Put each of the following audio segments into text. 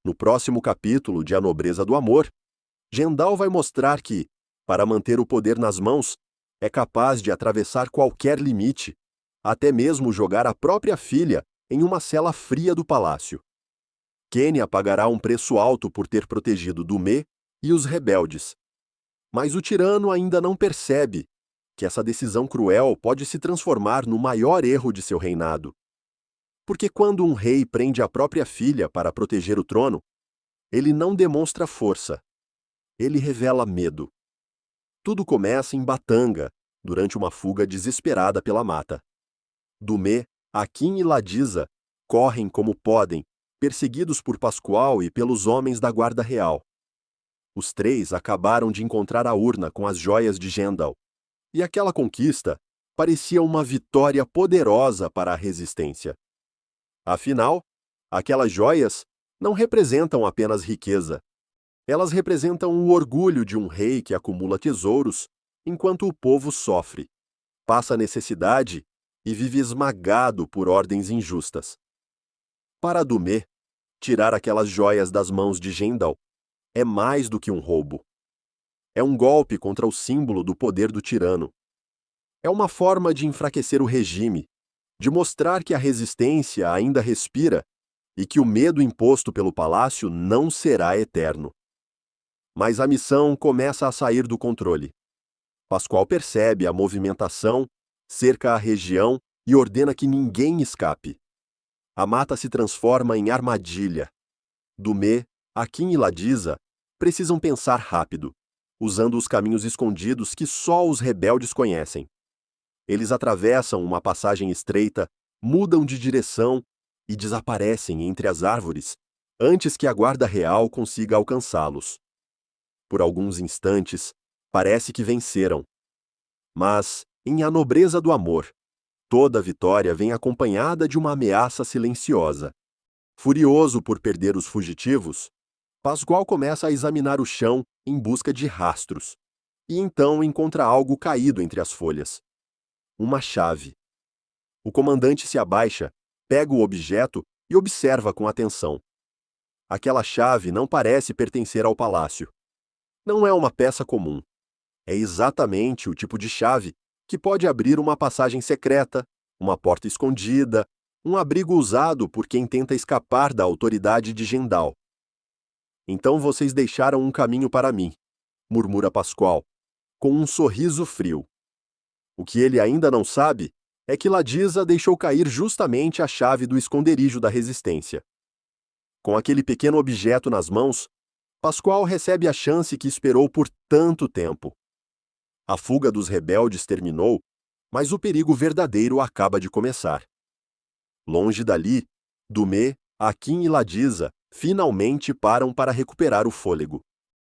No próximo capítulo de A Nobreza do Amor, Gendal vai mostrar que, para manter o poder nas mãos, é capaz de atravessar qualquer limite, até mesmo jogar a própria filha em uma cela fria do palácio. Quenya pagará um preço alto por ter protegido Dumé e os rebeldes. Mas o tirano ainda não percebe que essa decisão cruel pode se transformar no maior erro de seu reinado. Porque quando um rei prende a própria filha para proteger o trono, ele não demonstra força. Ele revela medo. Tudo começa em Batanga, durante uma fuga desesperada pela mata. Dumé, Akin e Ladisa correm como podem, perseguidos por Pascoal e pelos homens da Guarda Real. Os três acabaram de encontrar a urna com as joias de Gendal, e aquela conquista parecia uma vitória poderosa para a resistência. Afinal, aquelas joias não representam apenas riqueza. Elas representam o orgulho de um rei que acumula tesouros enquanto o povo sofre, passa necessidade e vive esmagado por ordens injustas. Para Dumé, tirar aquelas joias das mãos de Gendal é mais do que um roubo. É um golpe contra o símbolo do poder do tirano. É uma forma de enfraquecer o regime, de mostrar que a resistência ainda respira e que o medo imposto pelo palácio não será eterno. Mas a missão começa a sair do controle. Pascoal percebe a movimentação, cerca a região e ordena que ninguém escape. A mata se transforma em armadilha. Dumé, Akin e Ladisa precisam pensar rápido, usando os caminhos escondidos que só os rebeldes conhecem. Eles atravessam uma passagem estreita, mudam de direção e desaparecem entre as árvores antes que a guarda real consiga alcançá-los. Por alguns instantes, parece que venceram. Mas, em A Nobreza do Amor, toda vitória vem acompanhada de uma ameaça silenciosa. Furioso por perder os fugitivos, Pascoal começa a examinar o chão em busca de rastros, e então encontra algo caído entre as folhas. Uma chave. O comandante se abaixa, pega o objeto e observa com atenção. Aquela chave não parece pertencer ao palácio. Não é uma peça comum. É exatamente o tipo de chave que pode abrir uma passagem secreta, uma porta escondida, um abrigo usado por quem tenta escapar da autoridade de Gendal. Então vocês deixaram um caminho para mim, murmura Pascoal, com um sorriso frio. O que ele ainda não sabe é que Ladisa deixou cair justamente a chave do esconderijo da resistência. Com aquele pequeno objeto nas mãos, Pascoal recebe a chance que esperou por tanto tempo. A fuga dos rebeldes terminou, mas o perigo verdadeiro acaba de começar. Longe dali, Dumé, Akin e Ladisa finalmente param para recuperar o fôlego.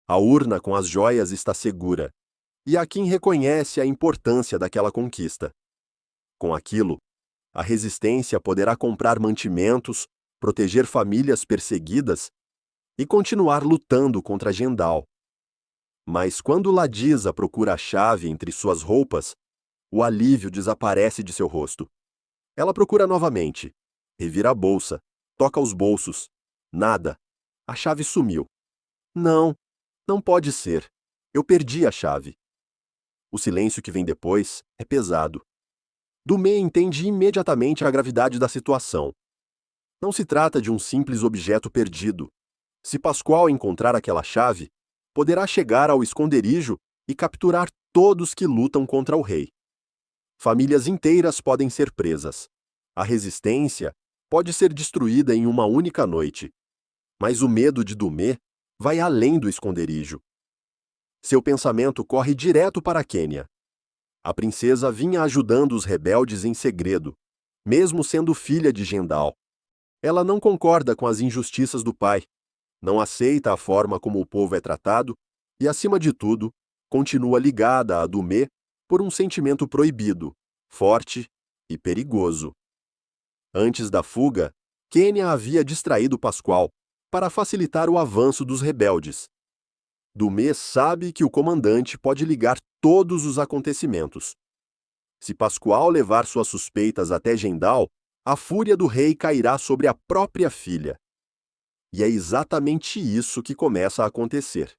A urna com as joias está segura, e Akin reconhece a importância daquela conquista. Com aquilo, a resistência poderá comprar mantimentos, proteger famílias perseguidas e continuar lutando contra Gendal. Mas quando Ladisa procura a chave entre suas roupas, o alívio desaparece de seu rosto. Ela procura novamente, revira a bolsa, toca os bolsos. Nada. A chave sumiu. Não, não pode ser. Eu perdi a chave. O silêncio que vem depois é pesado. Dumé entende imediatamente a gravidade da situação. Não se trata de um simples objeto perdido. Se Pascoal encontrar aquela chave, poderá chegar ao esconderijo e capturar todos que lutam contra o rei. Famílias inteiras podem ser presas. A resistência pode ser destruída em uma única noite. Mas o medo de Dumé vai além do esconderijo. Seu pensamento corre direto para Quenya. A princesa vinha ajudando os rebeldes em segredo, mesmo sendo filha de Gendal. Ela não concorda com as injustiças do pai, não aceita a forma como o povo é tratado e, acima de tudo, continua ligada a Dumé por um sentimento proibido, forte e perigoso. Antes da fuga, Quenya havia distraído Pascoal para facilitar o avanço dos rebeldes. Dumé sabe que o comandante pode ligar todos os acontecimentos. Se Pascoal levar suas suspeitas até Gendal, a fúria do rei cairá sobre a própria filha. E é exatamente isso que começa a acontecer.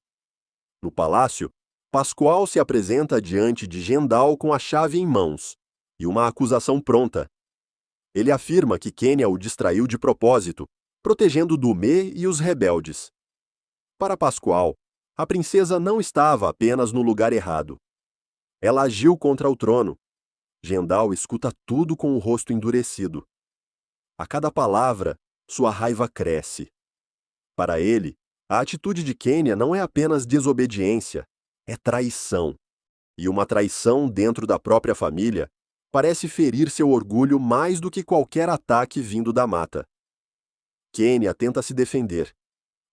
No palácio, Pascoal se apresenta diante de Gendal com a chave em mãos e uma acusação pronta. Ele afirma que Quenya o distraiu de propósito, protegendo Dumé e os rebeldes. Para Pascoal, a princesa não estava apenas no lugar errado. Ela agiu contra o trono. Gendal escuta tudo com o rosto endurecido. A cada palavra, sua raiva cresce. Para ele, a atitude de Quenya não é apenas desobediência, é traição. E uma traição dentro da própria família parece ferir seu orgulho mais do que qualquer ataque vindo da mata. Quenya tenta se defender.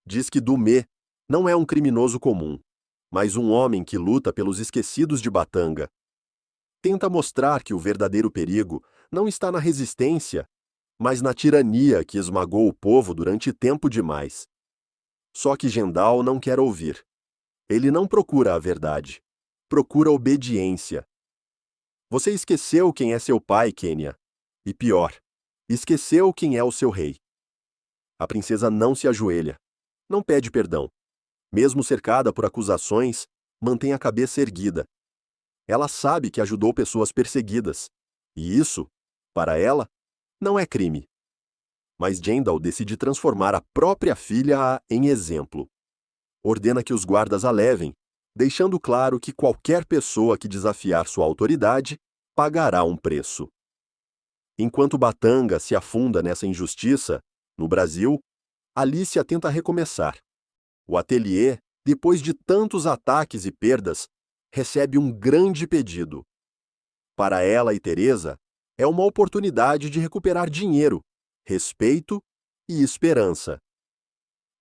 Diz que Dumé não é um criminoso comum, mas um homem que luta pelos esquecidos de Batanga. Tenta mostrar que o verdadeiro perigo não está na resistência, mas na tirania que esmagou o povo durante tempo demais. Só que Gendal não quer ouvir. Ele não procura a verdade. Procura obediência. Você esqueceu quem é seu pai, Quenya. E pior, esqueceu quem é o seu rei. A princesa não se ajoelha. Não pede perdão. Mesmo cercada por acusações, mantém a cabeça erguida. Ela sabe que ajudou pessoas perseguidas. E isso, para ela, não é crime. Mas Gendal decide transformar a própria filha em exemplo. Ordena que os guardas a levem, deixando claro que qualquer pessoa que desafiar sua autoridade pagará um preço. Enquanto Batanga se afunda nessa injustiça, no Brasil, Alicia tenta recomeçar. O ateliê, depois de tantos ataques e perdas, recebe um grande pedido. Para ela e Teresa, é uma oportunidade de recuperar dinheiro, respeito e esperança.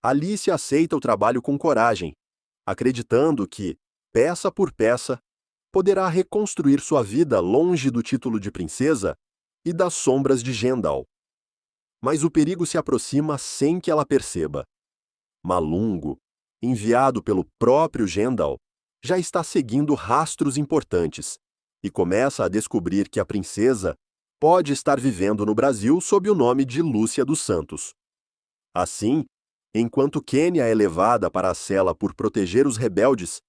Alicia aceita o trabalho com coragem, acreditando que, peça por peça, poderá reconstruir sua vida longe do título de princesa e das sombras de Gendal. Mas o perigo se aproxima sem que ela perceba. Malungo, enviado pelo próprio Gendal, já está seguindo rastros importantes e começa a descobrir que a princesa pode estar vivendo no Brasil sob o nome de Lúcia dos Santos. Assim, enquanto Quenya é levada para a cela por proteger os rebeldes,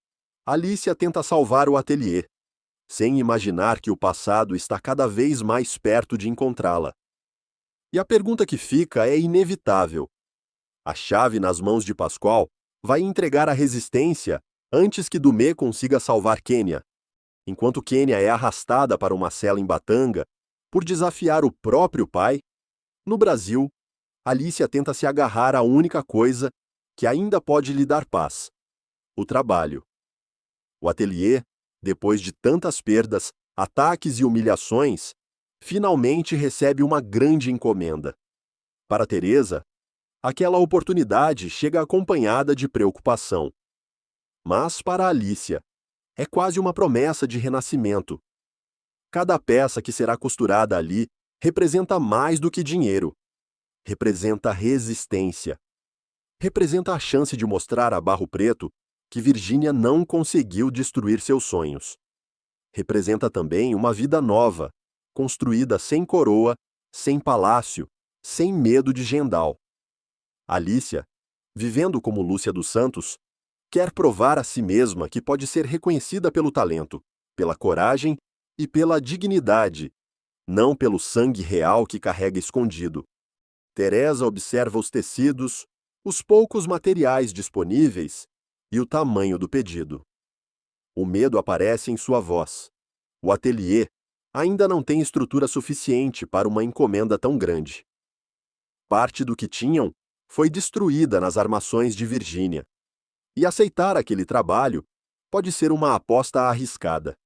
Alicia tenta salvar o ateliê, sem imaginar que o passado está cada vez mais perto de encontrá-la. E a pergunta que fica é inevitável. A chave nas mãos de Pascoal vai entregar a resistência antes que Dumé consiga salvar Quenya, enquanto Quenya é arrastada para uma cela em Batanga por desafiar o próprio pai. No Brasil, Alicia tenta se agarrar à única coisa que ainda pode lhe dar paz: o trabalho. O ateliê, depois de tantas perdas, ataques e humilhações, finalmente recebe uma grande encomenda. Para Teresa, aquela oportunidade chega acompanhada de preocupação. Mas para Alicia, é quase uma promessa de renascimento. Cada peça que será costurada ali representa mais do que dinheiro. Representa resistência. Representa a chance de mostrar a Barro Preto que Virgínia não conseguiu destruir seus sonhos. Representa também uma vida nova, construída sem coroa, sem palácio, sem medo de Gendal. Alicia, vivendo como Lúcia dos Santos, quer provar a si mesma que pode ser reconhecida pelo talento, pela coragem e pela dignidade, não pelo sangue real que carrega escondido. Teresa observa os tecidos, os poucos materiais disponíveis e o tamanho do pedido. O medo aparece em sua voz. O ateliê ainda não tem estrutura suficiente para uma encomenda tão grande. Parte do que tinham foi destruída nas armações de Virgínia. E aceitar aquele trabalho pode ser uma aposta arriscada.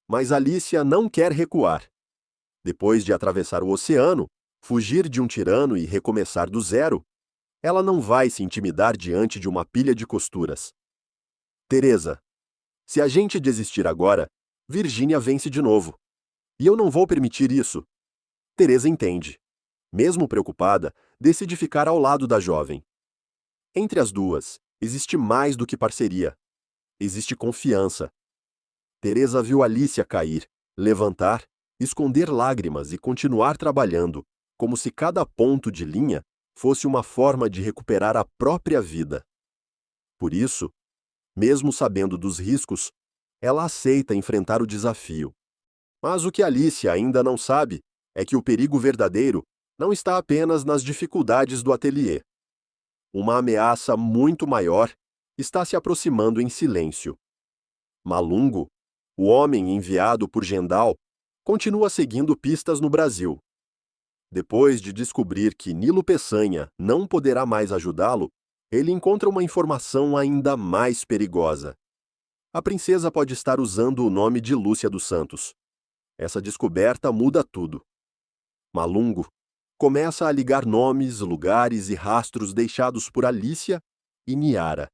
Mas Alicia não quer recuar. Depois de atravessar o oceano, fugir de um tirano e recomeçar do zero, ela não vai se intimidar diante de uma pilha de costuras. Teresa, se a gente desistir agora, Virgínia vence de novo. E eu não vou permitir isso. Teresa entende. Mesmo preocupada, decide ficar ao lado da jovem. Entre as duas, existe mais do que parceria. Existe confiança. Teresa viu Alicia cair, levantar, esconder lágrimas e continuar trabalhando, como se cada ponto de linha fosse uma forma de recuperar a própria vida. Por isso, mesmo sabendo dos riscos, ela aceita enfrentar o desafio. Mas o que Alicia ainda não sabe é que o perigo verdadeiro não está apenas nas dificuldades do ateliê. Uma ameaça muito maior está se aproximando em silêncio. Malungo, o homem enviado por Gendal, continua seguindo pistas no Brasil. Depois de descobrir que Nilo Peçanha não poderá mais ajudá-lo, ele encontra uma informação ainda mais perigosa. A princesa pode estar usando o nome de Lúcia dos Santos. Essa descoberta muda tudo. Malungo começa a ligar nomes, lugares e rastros deixados por Alicia e Niara.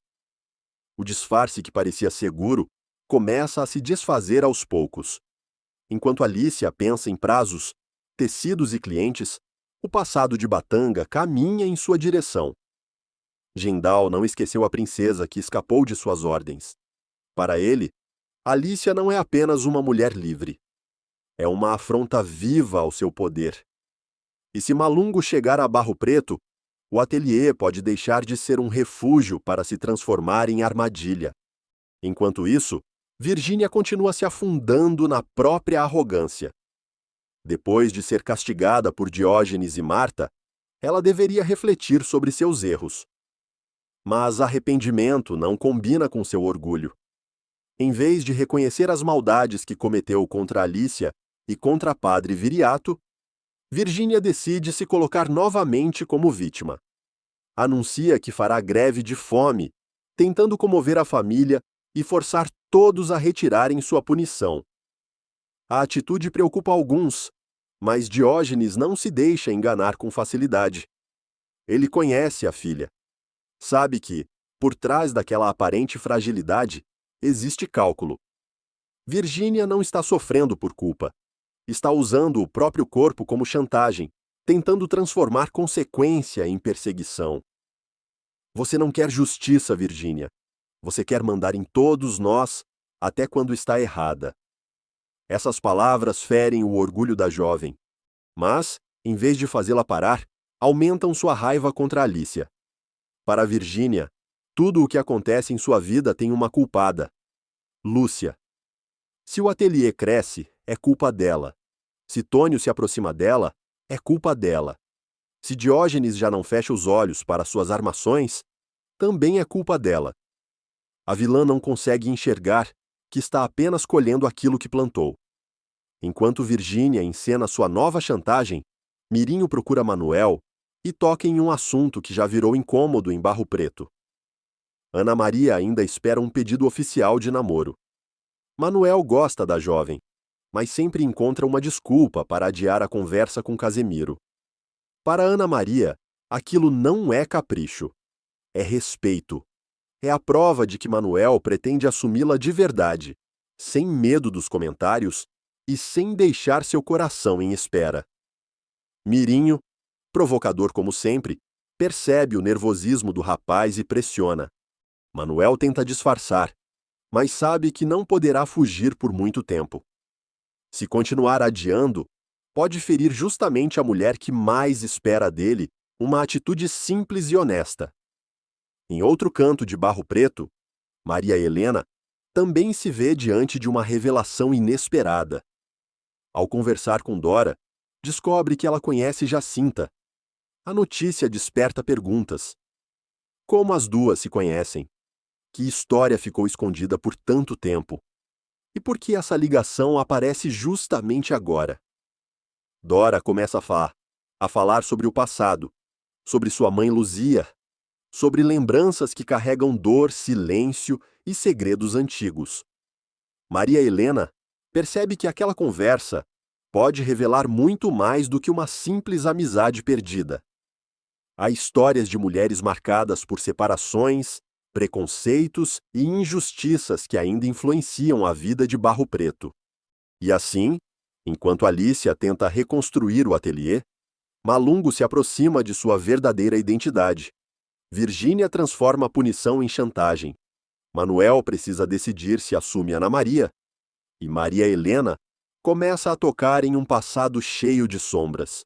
O disfarce que parecia seguro começa a se desfazer aos poucos. Enquanto Alicia pensa em prazos, tecidos e clientes, o passado de Batanga caminha em sua direção. Gendal não esqueceu a princesa que escapou de suas ordens. Para ele, Alicia não é apenas uma mulher livre. É uma afronta viva ao seu poder. E se Malungo chegar a Barro Preto, o ateliê pode deixar de ser um refúgio para se transformar em armadilha. Enquanto isso, Virgínia continua se afundando na própria arrogância. Depois de ser castigada por Diógenes e Marta, ela deveria refletir sobre seus erros. Mas arrependimento não combina com seu orgulho. Em vez de reconhecer as maldades que cometeu contra Alicia e contra Padre Viriato, Virgínia decide se colocar novamente como vítima. Anuncia que fará greve de fome, tentando comover a família e forçar todos a retirarem sua punição. A atitude preocupa alguns, mas Diógenes não se deixa enganar com facilidade. Ele conhece a filha. Sabe que, por trás daquela aparente fragilidade, existe cálculo. Virgínia não está sofrendo por culpa. Está usando o próprio corpo como chantagem, tentando transformar consequência em perseguição. Você não quer justiça, Virgínia. Você quer mandar em todos nós, até quando está errada. Essas palavras ferem o orgulho da jovem. Mas, em vez de fazê-la parar, aumentam sua raiva contra Alicia. Para Virgínia, tudo o que acontece em sua vida tem uma culpada: Lúcia. Se o ateliê cresce, é culpa dela. Se Tônio se aproxima dela, é culpa dela. Se Diógenes já não fecha os olhos para suas armações, também é culpa dela. A vilã não consegue enxergar que está apenas colhendo aquilo que plantou. Enquanto Virgínia encena sua nova chantagem, Mirinho procura Manuel e toca em um assunto que já virou incômodo em Barro Preto. Ana Maria ainda espera um pedido oficial de namoro. Manuel gosta da jovem, mas sempre encontra uma desculpa para adiar a conversa com Casemiro. Para Ana Maria, aquilo não é capricho. É respeito. É a prova de que Manuel pretende assumi-la de verdade, sem medo dos comentários e sem deixar seu coração em espera. Mirinho, provocador como sempre, percebe o nervosismo do rapaz e pressiona. Manuel tenta disfarçar, mas sabe que não poderá fugir por muito tempo. Se continuar adiando, pode ferir justamente a mulher que mais espera dele uma atitude simples e honesta. Em outro canto de Barro Preto, Maria Helena também se vê diante de uma revelação inesperada. Ao conversar com Dora, descobre que ela conhece Jacinta. A notícia desperta perguntas. Como as duas se conhecem? Que história ficou escondida por tanto tempo? E por que essa ligação aparece justamente agora? Dora começa a falar sobre o passado, sobre sua mãe Luzia, sobre lembranças que carregam dor, silêncio e segredos antigos. Maria Helena percebe que aquela conversa pode revelar muito mais do que uma simples amizade perdida. Há histórias de mulheres marcadas por separações, preconceitos e injustiças que ainda influenciam a vida de Barro Preto. E assim, enquanto Alicia tenta reconstruir o ateliê, Malungo se aproxima de sua verdadeira identidade. Virgínia transforma a punição em chantagem. Manuel precisa decidir se assume Ana Maria. E Maria Helena começa a tocar em um passado cheio de sombras.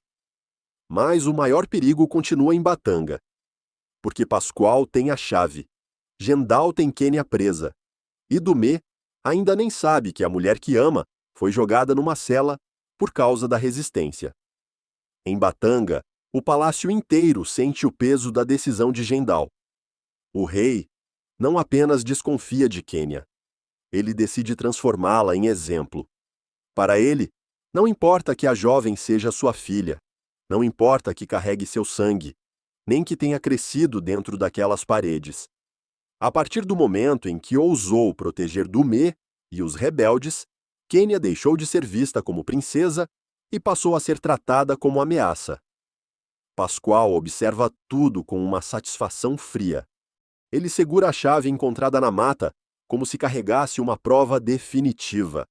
Mas o maior perigo continua em Batanga. Porque Pascoal tem a chave, Gendal tem Quênia presa, e Dumê ainda nem sabe que a mulher que ama foi jogada numa cela por causa da resistência. Em Batanga, o palácio inteiro sente o peso da decisão de Gendal. O rei não apenas desconfia de Quênia, ele decide transformá-la em exemplo. Para ele, não importa que a jovem seja sua filha, não importa que carregue seu sangue, nem que tenha crescido dentro daquelas paredes. A partir do momento em que ousou proteger Dumê e os rebeldes, Quênia deixou de ser vista como princesa e passou a ser tratada como ameaça. Pascoal observa tudo com uma satisfação fria. Ele segura a chave encontrada na mata como se carregasse uma prova definitiva.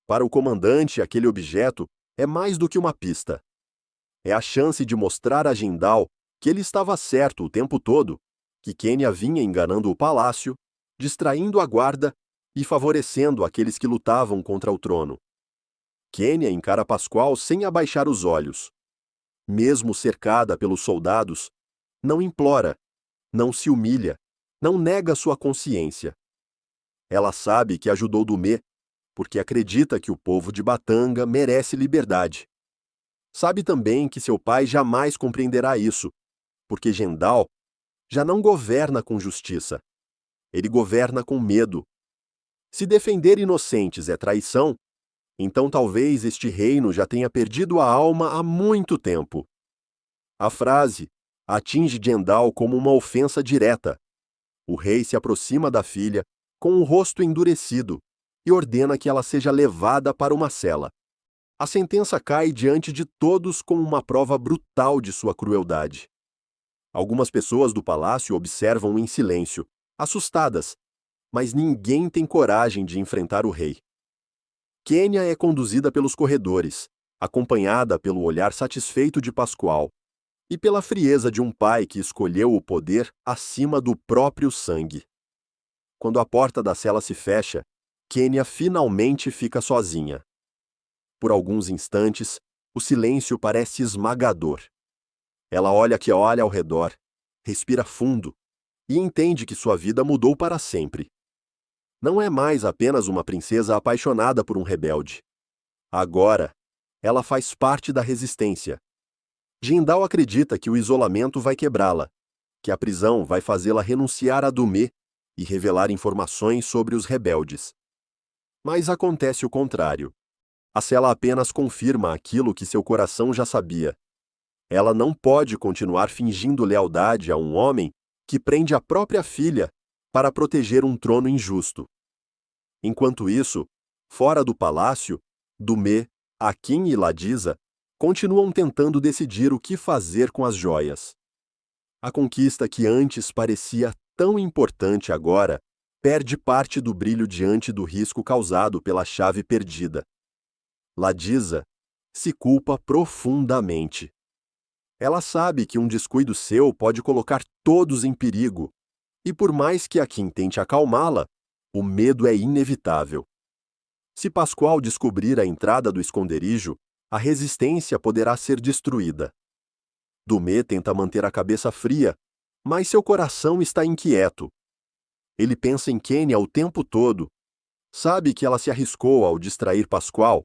Para o comandante, aquele objeto é mais do que uma pista. É a chance de mostrar a Gendal que ele estava certo o tempo todo, que Quênia vinha enganando o palácio, distraindo a guarda e favorecendo aqueles que lutavam contra o trono. Quênia encara Pascoal sem abaixar os olhos. Mesmo cercada pelos soldados, não implora, não se humilha, não nega sua consciência. Ela sabe que ajudou Dumê, porque acredita que o povo de Batanga merece liberdade. Sabe também que seu pai jamais compreenderá isso, porque Gendal já não governa com justiça. Ele governa com medo. Se defender inocentes é traição, então talvez este reino já tenha perdido a alma há muito tempo. A frase atinge Gendal como uma ofensa direta. O rei se aproxima da filha com o rosto endurecido e ordena que ela seja levada para uma cela. A sentença cai diante de todos como uma prova brutal de sua crueldade. Algumas pessoas do palácio observam em silêncio, assustadas, mas ninguém tem coragem de enfrentar o rei. Quênia é conduzida pelos corredores, acompanhada pelo olhar satisfeito de Pascoal e pela frieza de um pai que escolheu o poder acima do próprio sangue. Quando a porta da cela se fecha, Quênia finalmente fica sozinha. Por alguns instantes, o silêncio parece esmagador. Ela olha ao redor, respira fundo e entende que sua vida mudou para sempre. Não é mais apenas uma princesa apaixonada por um rebelde. Agora, ela faz parte da resistência. Gendal acredita que o isolamento vai quebrá-la, que a prisão vai fazê-la renunciar a Dumê e revelar informações sobre os rebeldes. Mas acontece o contrário. A cela apenas confirma aquilo que seu coração já sabia. Ela não pode continuar fingindo lealdade a um homem que prende a própria filha para proteger um trono injusto. Enquanto isso, fora do palácio, Dumê, Akin e Ladisa continuam tentando decidir o que fazer com as joias. A conquista que antes parecia tão importante agora perde parte do brilho diante do risco causado pela chave perdida. Ladisa se culpa profundamente. Ela sabe que um descuido seu pode colocar todos em perigo, e por mais que Akin tente acalmá-la, o medo é inevitável. Se Pascoal descobrir a entrada do esconderijo, a resistência poderá ser destruída. Dumê tenta manter a cabeça fria, mas seu coração está inquieto. Ele pensa em Quênia o tempo todo. Sabe que ela se arriscou ao distrair Pascoal.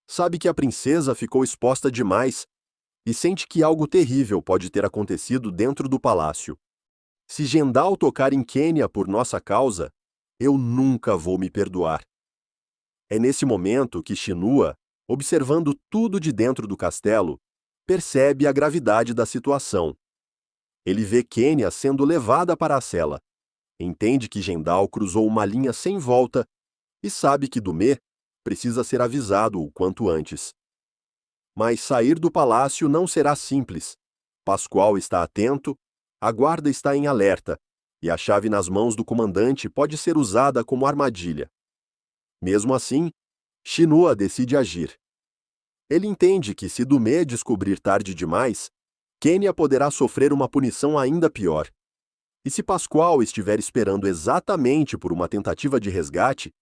Sabe que a princesa ficou exposta demais e sente que algo terrível pode ter acontecido dentro do palácio. Se Gendal tocar em Quênia por nossa causa, eu nunca vou me perdoar. É nesse momento que Shinua, observando tudo de dentro do castelo, percebe a gravidade da situação. Ele vê Quênia sendo levada para a cela, entende que Gendal cruzou uma linha sem volta e sabe que Dumê precisa ser avisado o quanto antes. Mas sair do palácio não será simples. Pascoal está atento, a guarda está em alerta, e a chave nas mãos do comandante pode ser usada como armadilha. Mesmo assim, Shinua decide agir. Ele entende que se Dumê descobrir tarde demais, Quênia poderá sofrer uma punição ainda pior. E se Pascoal estiver esperando exatamente por uma tentativa de resgate,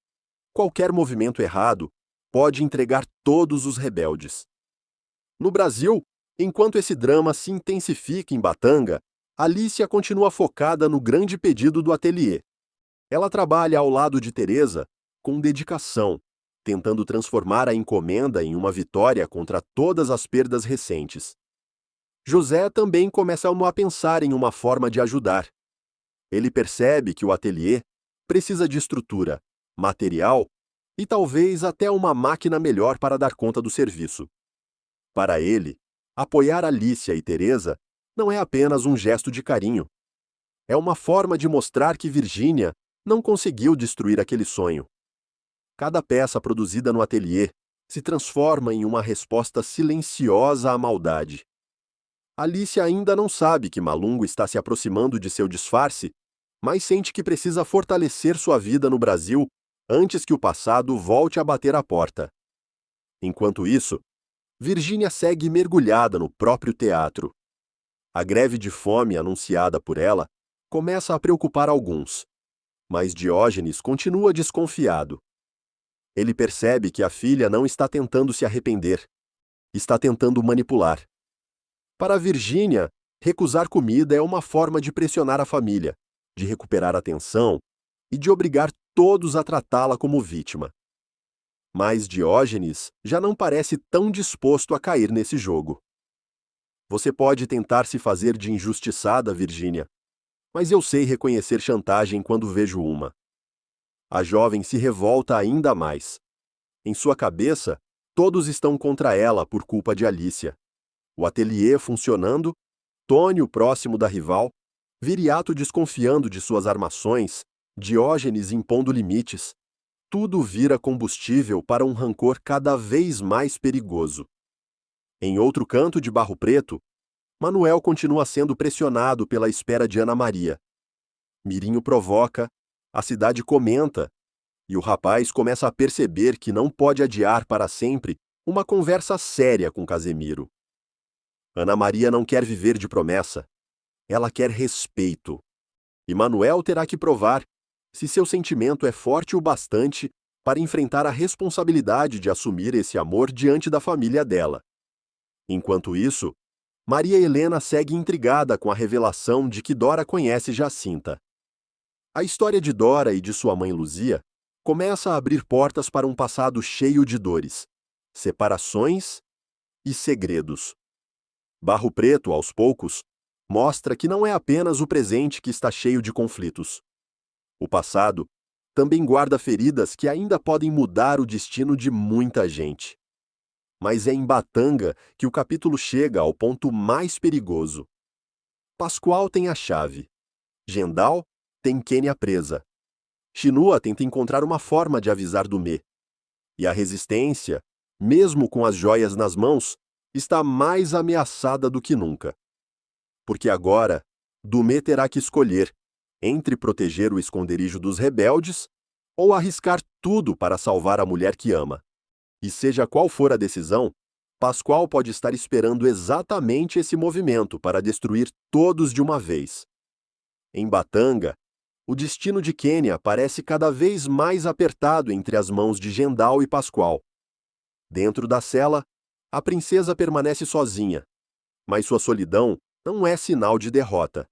qualquer movimento errado pode entregar todos os rebeldes. No Brasil, Enquanto esse drama se intensifica em Batanga, Alicia continua focada no grande pedido do ateliê. Ela trabalha ao lado de Teresa com dedicação, tentando transformar a encomenda em uma vitória contra todas as perdas recentes. José também começa a pensar em uma forma de ajudar. Ele percebe que o ateliê precisa de estrutura, material e talvez até uma máquina melhor para dar conta do serviço. Para ele, apoiar Alicia e Teresa não é apenas um gesto de carinho. É uma forma de mostrar que Virgínia não conseguiu destruir aquele sonho. Cada peça produzida no ateliê se transforma em uma resposta silenciosa à maldade. Alicia ainda não sabe que Malungo está se aproximando de seu disfarce, mas sente que precisa fortalecer sua vida no Brasil antes que o passado volte a bater à porta. Enquanto isso, Virgínia segue mergulhada no próprio teatro. A greve de fome anunciada por ela começa a preocupar alguns, mas Diógenes continua desconfiado. Ele percebe que a filha não está tentando se arrepender, está tentando manipular. Para Virgínia, recusar comida é uma forma de pressionar a família, de recuperar a atenção e de obrigar todos a tratá-la como vítima. Mas Diógenes já não parece tão disposto a cair nesse jogo. Você pode tentar se fazer de injustiçada, Virgínia, mas eu sei reconhecer chantagem quando vejo uma. A jovem se revolta ainda mais. Em sua cabeça, todos estão contra ela por culpa de Alicia. O ateliê funcionando, Tônio próximo da rival, Viriato desconfiando de suas armações, Diógenes impondo limites. Tudo vira combustível para um rancor cada vez mais perigoso. Em outro canto de Barro Preto, Manuel continua sendo pressionado pela espera de Ana Maria. Mirinho provoca, a cidade comenta, e o rapaz começa a perceber que não pode adiar para sempre uma conversa séria com Casemiro. Ana Maria não quer viver de promessa. Ela quer respeito. E Manuel terá que provar se seu sentimento é forte o bastante para enfrentar a responsabilidade de assumir esse amor diante da família dela. Enquanto isso, Maria Helena segue intrigada com a revelação de que Dora conhece Jacinta. A história de Dora e de sua mãe Luzia começa a abrir portas para um passado cheio de dores, separações e segredos. Barro Preto, aos poucos, mostra que não é apenas o presente que está cheio de conflitos. O passado também guarda feridas que ainda podem mudar o destino de muita gente. Mas é em Batanga que o capítulo chega ao ponto mais perigoso. Pascoal tem a chave. Gendal tem Quênia presa. Chinua tenta encontrar uma forma de avisar Dumê. E a resistência, mesmo com as joias nas mãos, está mais ameaçada do que nunca. Porque agora, Dumê terá que escolher entre proteger o esconderijo dos rebeldes ou arriscar tudo para salvar a mulher que ama. E seja qual for a decisão, Pascoal pode estar esperando exatamente esse movimento para destruir todos de uma vez. Em Batanga, o destino de Quênia parece cada vez mais apertado entre as mãos de Gendal e Pascoal. Dentro da cela, a princesa permanece sozinha, mas sua solidão não é sinal de derrota.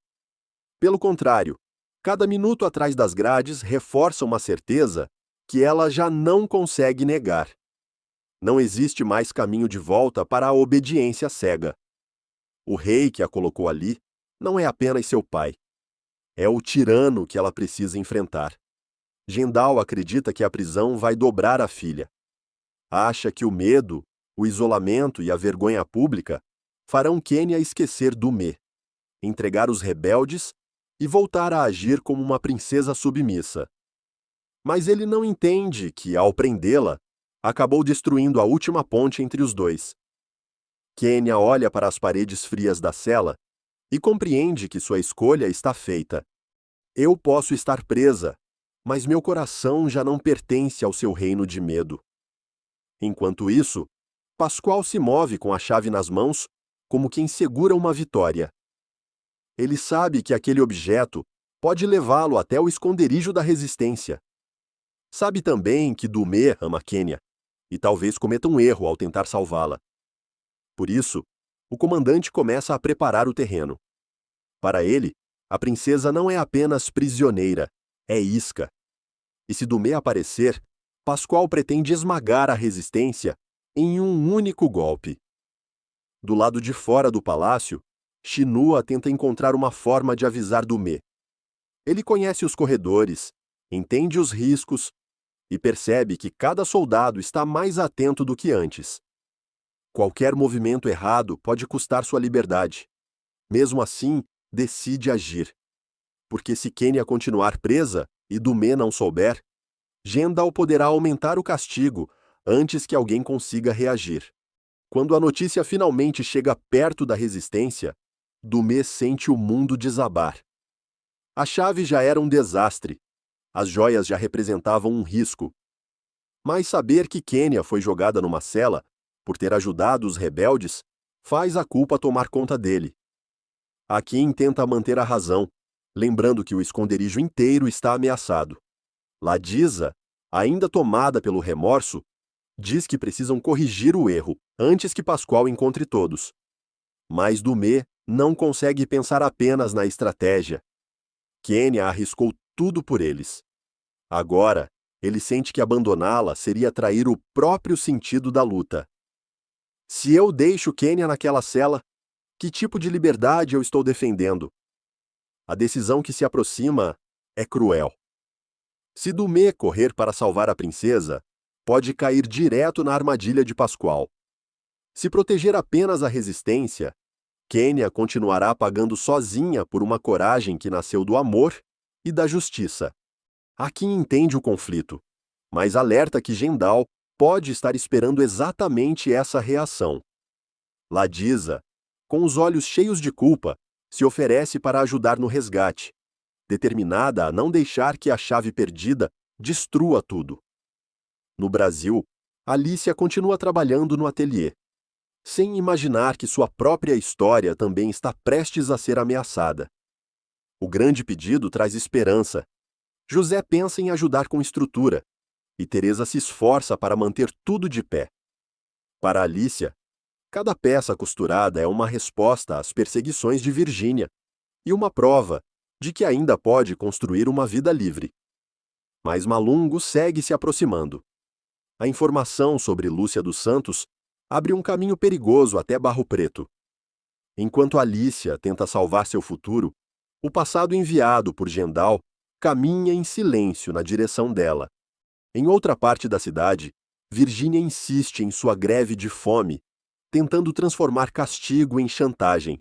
Pelo contrário, cada minuto atrás das grades reforça uma certeza que ela já não consegue negar. Não existe mais caminho de volta para a obediência cega. O rei que a colocou ali não é apenas seu pai. É o tirano que ela precisa enfrentar. Gendal acredita que a prisão vai dobrar a filha. Acha que o medo, o isolamento e a vergonha pública farão Quênia esquecer Dumê, entregar os rebeldes e voltar a agir como uma princesa submissa. Mas ele não entende que, ao prendê-la, acabou destruindo a última ponte entre os dois. Quênia olha para as paredes frias da cela e compreende que sua escolha está feita. Eu posso estar presa, mas meu coração já não pertence ao seu reino de medo. Enquanto isso, Pascoal se move com a chave nas mãos, como quem segura uma vitória. Ele sabe que aquele objeto pode levá-lo até o esconderijo da resistência. Sabe também que Dumê ama Quênia, e talvez cometa um erro ao tentar salvá-la. Por isso, o comandante começa a preparar o terreno. Para ele, a princesa não é apenas prisioneira, é isca. E se Dumê aparecer, Pascoal pretende esmagar a resistência em um único golpe. Do lado de fora do palácio, Shinua tenta encontrar uma forma de avisar Dumê. Ele conhece os corredores, entende os riscos e percebe que cada soldado está mais atento do que antes. Qualquer movimento errado pode custar sua liberdade. Mesmo assim, decide agir. Porque se Kenya continuar presa e Dumê não souber, Gendal poderá aumentar o castigo antes que alguém consiga reagir. Quando a notícia finalmente chega perto da resistência, Dumê sente o mundo desabar. A chave já era um desastre. As joias já representavam um risco. Mas saber que Kenya foi jogada numa cela, por ter ajudado os rebeldes, faz a culpa tomar conta dele. Akin tenta manter a razão, lembrando que o esconderijo inteiro está ameaçado. Ladisa, ainda tomada pelo remorso, diz que precisam corrigir o erro antes que Pascoal encontre todos. Mas Dumê não consegue pensar apenas na estratégia. Kenya arriscou tudo por eles. Agora, ele sente que abandoná-la seria trair o próprio sentido da luta. Se eu deixo Kenya naquela cela, que tipo de liberdade eu estou defendendo? A decisão que se aproxima é cruel. Se Dumê correr para salvar a princesa, pode cair direto na armadilha de Pascoal. Se proteger apenas a resistência, Kenya continuará pagando sozinha por uma coragem que nasceu do amor e da justiça. Akin entende o conflito, mas alerta que Gendal pode estar esperando exatamente essa reação. Ladisa, com os olhos cheios de culpa, se oferece para ajudar no resgate, determinada a não deixar que a chave perdida destrua tudo. No Brasil, Alicia continua trabalhando no ateliê, sem imaginar que sua própria história também está prestes a ser ameaçada. O grande pedido traz esperança. José pensa em ajudar com estrutura, e Teresa se esforça para manter tudo de pé. Para Alicia, cada peça costurada é uma resposta às perseguições de Virgínia e uma prova de que ainda pode construir uma vida livre. Mas Malungo segue se aproximando. A informação sobre Lúcia dos Santos abre um caminho perigoso até Barro Preto. Enquanto Alicia tenta salvar seu futuro, o passado enviado por Gendal caminha em silêncio na direção dela. Em outra parte da cidade, Virgínia insiste em sua greve de fome, tentando transformar castigo em chantagem.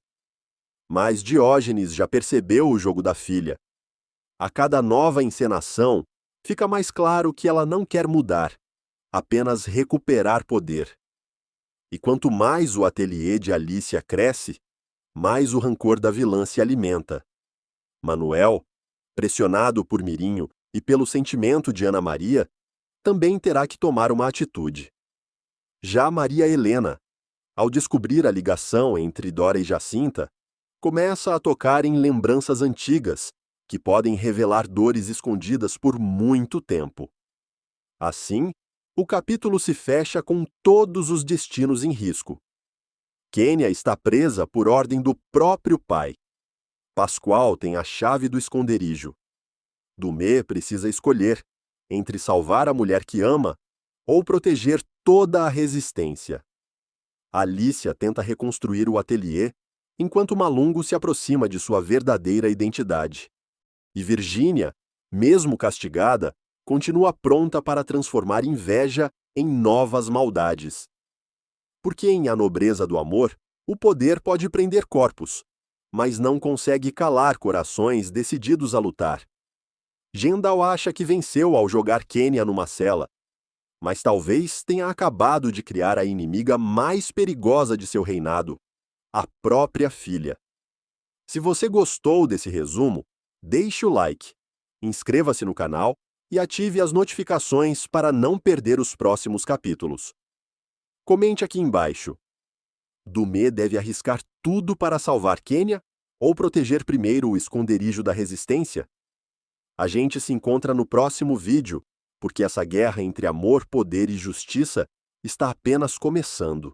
Mas Diógenes já percebeu o jogo da filha. A cada nova encenação, fica mais claro que ela não quer mudar, apenas recuperar poder. E quanto mais o ateliê de Alicia cresce, mais o rancor da vilã se alimenta. Manuel, pressionado por Mirinho e pelo sentimento de Ana Maria, também terá que tomar uma atitude. Já Maria Helena, ao descobrir a ligação entre Dora e Jacinta, começa a tocar em lembranças antigas, que podem revelar dores escondidas por muito tempo. Assim, o capítulo se fecha com todos os destinos em risco. Kenya está presa por ordem do próprio pai. Pascoal tem a chave do esconderijo. Dumê precisa escolher entre salvar a mulher que ama ou proteger toda a resistência. Alicia tenta reconstruir o ateliê, enquanto Malungo se aproxima de sua verdadeira identidade. E Virgínia, mesmo castigada, continua pronta para transformar inveja em novas maldades. Porque em A Nobreza do Amor, o poder pode prender corpos, mas não consegue calar corações decididos a lutar. Gendal acha que venceu ao jogar Kenya numa cela, mas talvez tenha acabado de criar a inimiga mais perigosa de seu reinado, a própria filha. Se você gostou desse resumo, deixe o like, inscreva-se no canal e ative as notificações para não perder os próximos capítulos. Comente aqui embaixo. Dumê deve arriscar tudo para salvar Kenya ou proteger primeiro o esconderijo da resistência? A gente se encontra no próximo vídeo, porque essa guerra entre amor, poder e justiça está apenas começando.